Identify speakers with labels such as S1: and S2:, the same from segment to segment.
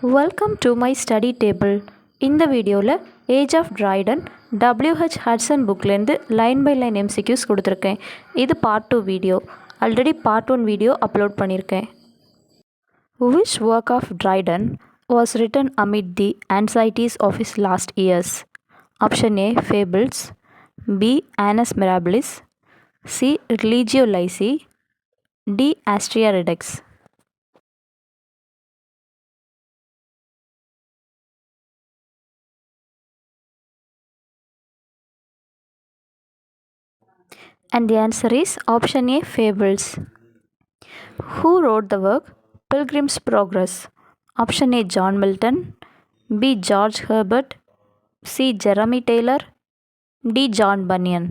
S1: Welcome to my study table. இந்த வீடியோவில் age of Dryden Hudson புக்லேருந்து லைன் பை லைன் MCQs கொடுத்துருக்கேன். இது part 2 video. Already part 1 video upload பண்ணியிருக்கேன். Which work of Dryden was written amid the anxieties of his last years? Option A. Fables. B. Annus Mirabilis. C. Religio Laici. D. Astrea Redux. And the answer is option A. Fables. Who wrote the work Pilgrim's Progress? Option A. John Milton. B. George Herbert. C. Jeremy Taylor. D. John Bunyan.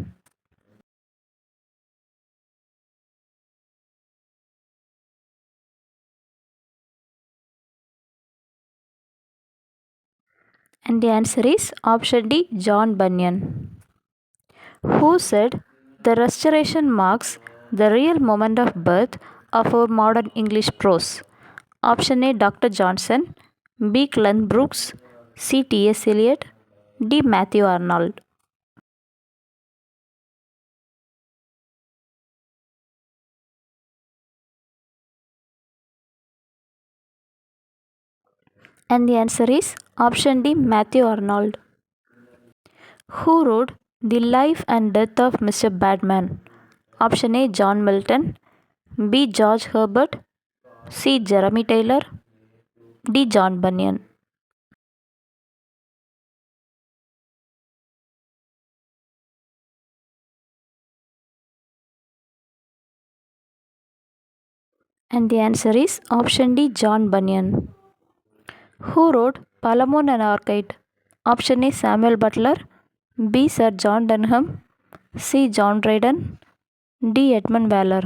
S1: And the answer is option D. John Bunyan. Who said the Restoration marks the real moment of birth of our modern English prose? Option A. Dr. Johnson. B. Glenn Brooks. C. T.S. Eliot. D. Matthew Arnold. And the answer is option D. Matthew Arnold. Who wrote The Life and Death of Mr. Badman? Option A. John Milton. B. George Herbert. C. Jeremy Taylor. D. John Bunyan. And the answer is option D. John Bunyan. Who wrote Palamon and Arcade? Option A. Samuel Butler. B. Sir John Denham. C. John Dryden. D. Edmund Waller.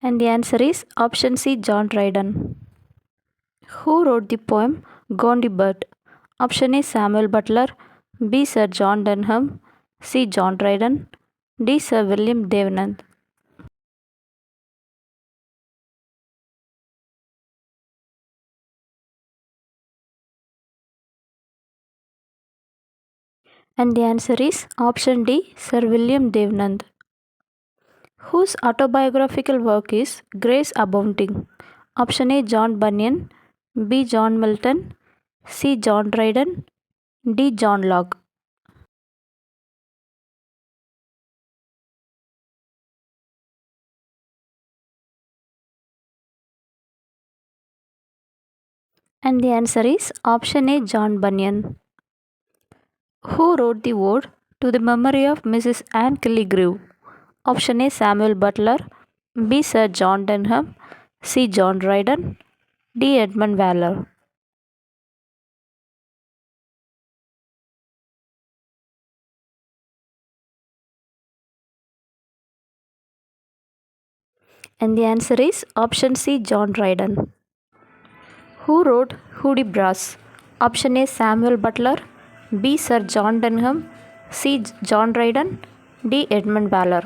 S1: And the answer is option C. John Dryden. Who wrote the poem Gondibert? Option A. Samuel Butler. B. Sir John Denham. C. John Dryden. D. Sir William Davenant. And the answer is option D. Sir William Davenant. Whose autobiographical work is Grace Abounding? Option A. John Bunyan. B. John Milton. C. John Dryden. D. John Locke. And the answer is option A. John Bunyan. Who wrote the ode to the memory of Mrs. Anne Killigrew? Option A. Samuel Butler. B. Sir John Denham. C. John Dryden. D. Edmund Waller. And the answer is option C. John Dryden. Who wrote Hudibras? Option A. Samuel Butler. B. Sir John Denham. C. John Dryden. D. Edmund Waller.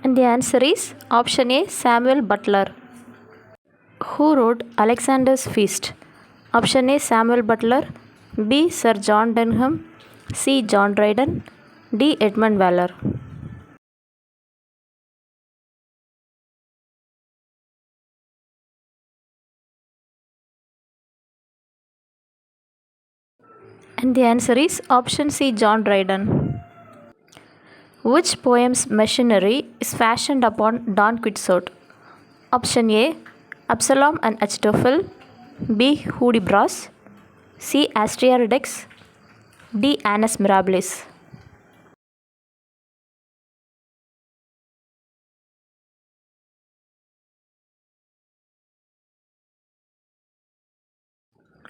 S1: And the answer is option A. Samuel Butler. Who wrote Alexander's Feast? Option A. Samuel Butler. B. Sir John Denham. C. John Dryden. D. Edmund Waller. And the answer is option C. John Dryden. Which poem's machinery is fashioned upon Don Quixote? Option A. Absalom and Achitophel. B. Hudibras. C. Astrea Redux. D. Annus Mirabilis.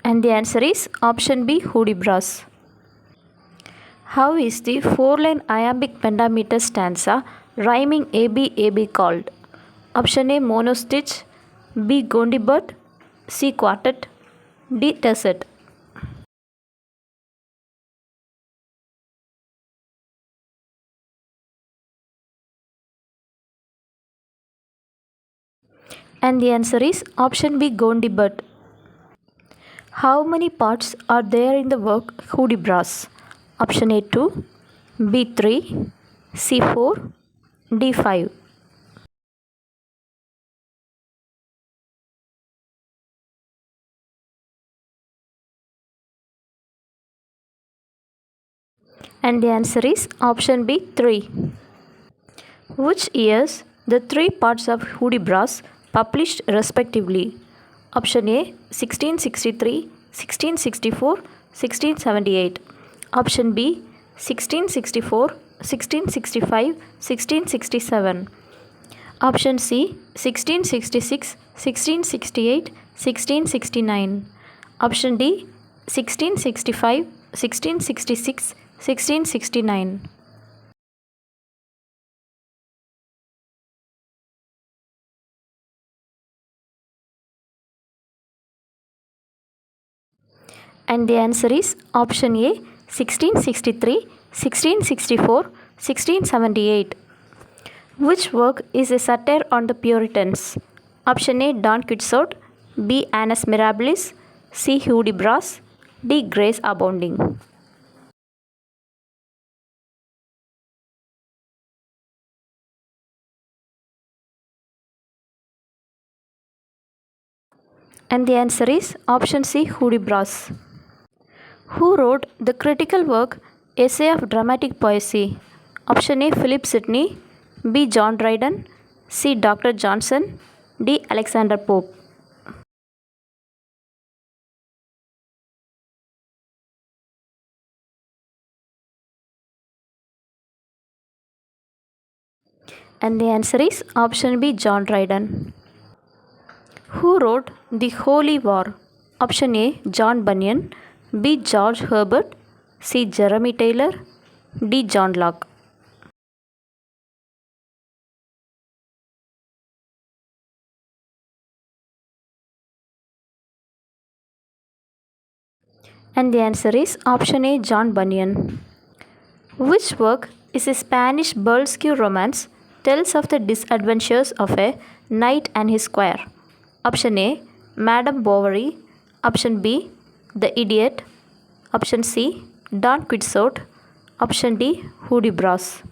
S1: And the answer is option B. Hudibras. How is the 4-line iambic pentameter stanza rhyming AB called? Option A monostitch, B gondibird, C quartet, D tessette. And the answer is option B gondibird. How many parts are there in the work Hudibras? Option A 2, B 3, C 4, D 5. And the answer is option B 3. Which years the three parts of Hudibras published respectively? Option A 1663, 1664, 1678. Option B 1664, 1665, 1667. Option C 1666, 1668, 1669. Option D 1665, 1666, 1669. And the answer is option A 1663, 1664, 1678. Which work is a satire on the Puritans? Option A Don Quixote, B Annus Mirabilis, C Hudibras, D Grace Abounding. And the answer is option C Hudibras. Who wrote the critical work Essay of Dramatic Poesy? Option A Philip Sidney, B John Dryden, C Dr. Johnson, D Alexander Pope. And the answer is option B John Dryden. Who wrote The Holy War? Option A John Bunyan, B George Herbert, C Jeremy Taylor, D John Locke. And the answer is option A John Bunyan. Which work is a Spanish burlesque romance tells of the disadventures of a knight and his squire? Option A Madame Bovary, option B The Idiot, option C Don Quixote, option D Hudibras.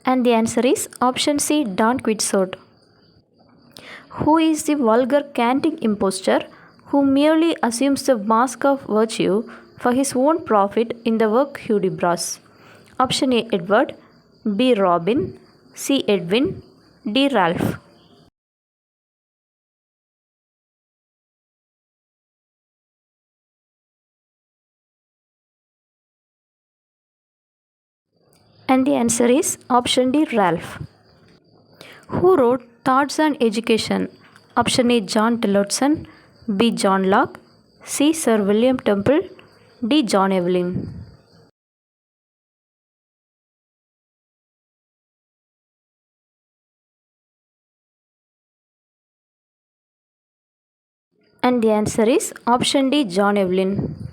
S1: And the answer is option C Don Quixote. Who is the vulgar canting impostor who merely assumes the mask of virtue for his own profit in the work Hudibras? Option A Edward, B Robin, C Edwin, D Ralph. And the answer is option D Ralph. Who wrote Thoughts on Education? Option A John Tillotson, B John Locke, C Sir William Temple, D John Evelyn. And the answer is option D John Evelyn.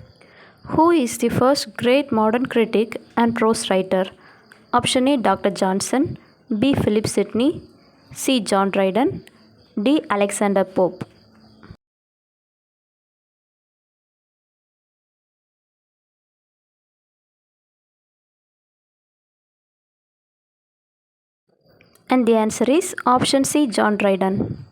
S1: Who is the first great modern critic and prose writer? Option A Dr. Johnson, B Philip Sidney, C John Dryden, D Alexander Pope. And the answer is option C John Dryden.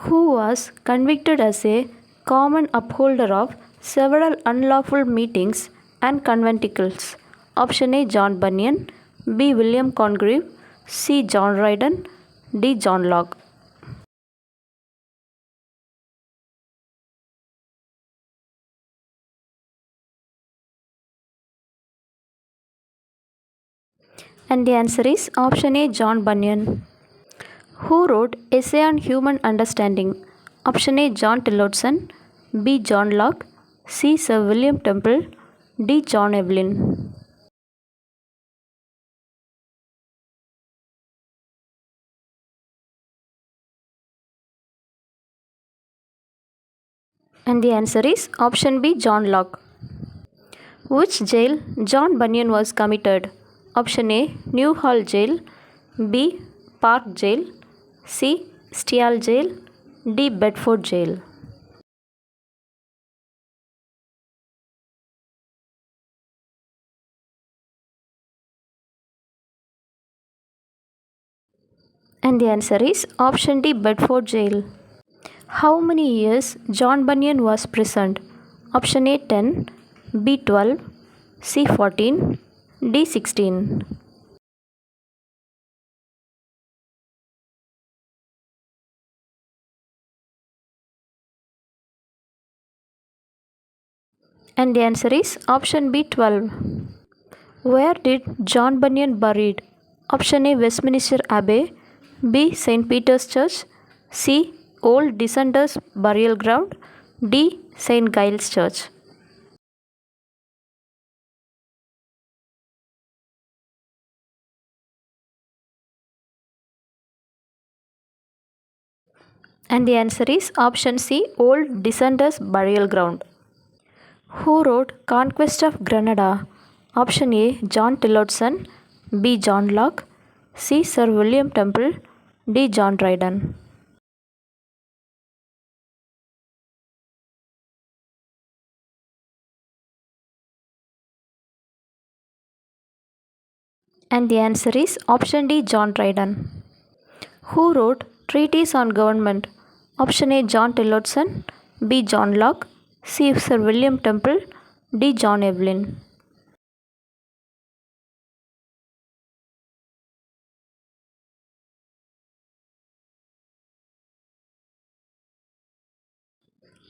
S1: Who was convicted as a common upholder of several unlawful meetings and conventicles? Option A John Bunyan, B William Congreve, C John Dryden, D John Locke. And the answer is option A John Bunyan. Who wrote Essay on Human Understanding? Option A John Tillotson, B John Locke, C. Sir William Temple, D. John Evelyn. And the answer is option B. John Locke. Which jail John Bunyan was committed? Option A. New Hall Jail, B. Park Jail, C. Stial Jail, D. Bedford Jail. And the answer is option D. Bedford Jail. How many years John Bunyan was imprisoned? Option A 10, B 12, C 14, D 16. And the answer is option B 12. Where did John Bunyan buried? Option A Westminster Abbey, B St. Peter's Church, C Old Dissenters Burial Ground, D St. Giles Church. And the answer is option C Old Dissenters Burial Ground. Who wrote Conquest of Granada? Option A John Tillotson, B John Locke, C Sir William Temple, D John Dryden. And the answer is option D John Dryden. Who wrote Treatise on Government? Option A John Tillotson, B John Locke, C Sir William Temple, D John Evelyn.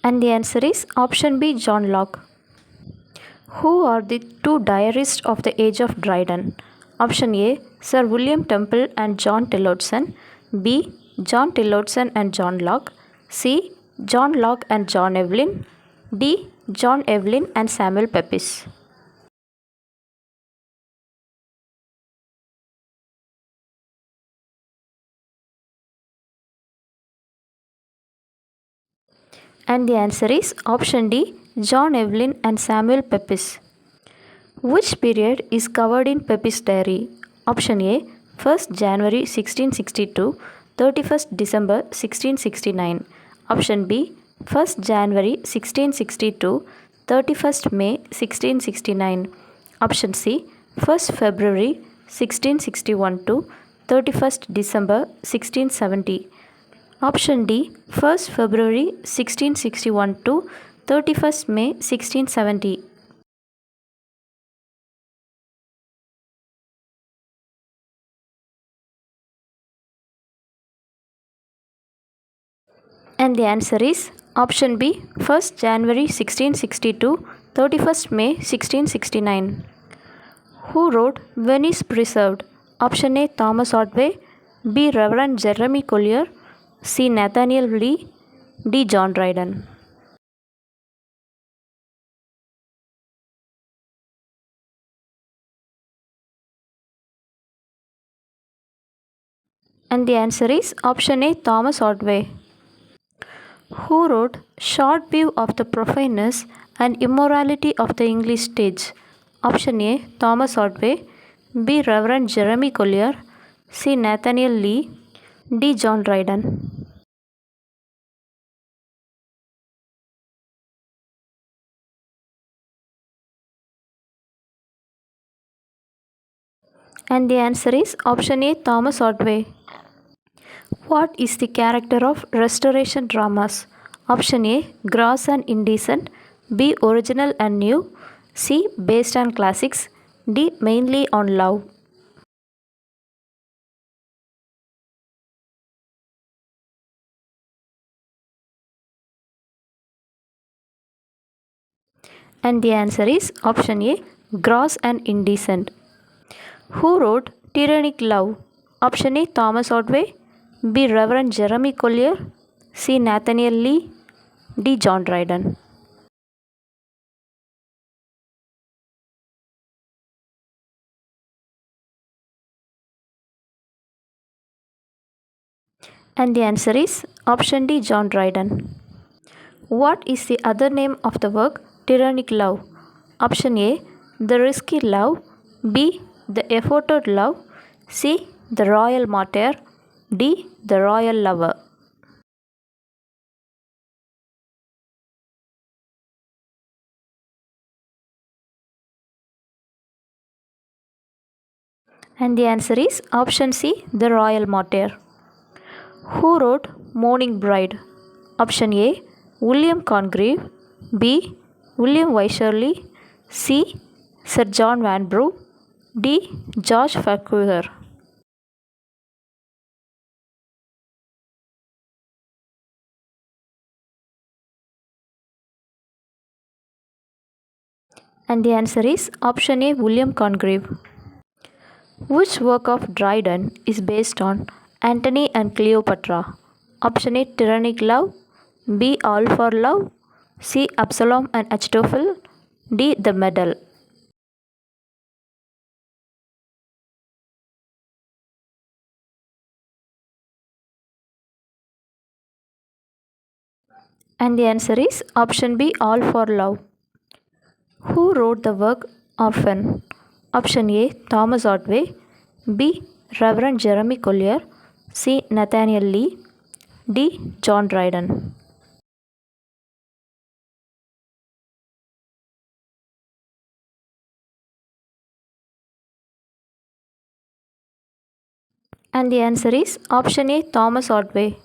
S1: And the answer is option B John Locke. Who are the two diarists of the age of Dryden? Option A Sir William Temple and John Tillotson, B John Tillotson and John Locke, C John Locke and John Evelyn, D John Evelyn and Samuel Pepys. And the answer is option D John Evelyn and Samuel Pepys. Which period is covered in Pepys' diary? Option A 1st January 1662, 31st December 1669. Option B 1st January 1662, 31st May 1669. Option C 1st February 1661 to 31st December 1670. Option D 1st February 1661 to 31st May 1670. And the answer is option B 1st January 1662, 31st May 1669. Who wrote Venice Preserved? Option A Thomas Otway, B Reverend Jeremy Collier, C Nathaniel Lee, D John Dryden. And the answer is option A Thomas Otway. Who wrote Short View of the Profaneness and Immorality of the English Stage? Option A Thomas Otway, B Reverend Jeremy Collier, C Nathaniel Lee, D John Dryden. And the answer is option A Thomas Otway. What is the character of restoration dramas? Option A gross and indecent, B original and new, C based on classics, D mainly on love. And the answer is option A gross and indecent. Who wrote Tyrannic Love? Option A Thomas Otway, B Reverend Jeremy Collier, C Nathaniel Lee, D John Dryden. And the answer is option D, John Dryden. What is the other name of the work Tyrannic Love? Option A, The Risky Love. B, The Efforted Love. C, The Royal Martyr. D, The Royal Lover. And the answer is option C, The Royal Martyr. Who wrote Morning Bride? Option A, William Congreve. B, William Wycherley. C, Sir John Vanbrugh. D, George Farquhar. And the answer is option A, William Congreve. Which work of Dryden is based on Antony and Cleopatra? Option A, Tyrannic Love. B, All for Love. C, Absalom and Achitophel. D, The Medal. And the answer is option B, All for Love. Who wrote the work Orphan? Option A, Thomas Otway. B, Reverend Jeremy Collier. C, Nathaniel Lee. D, John Dryden. And the answer is option A, Thomas Otway.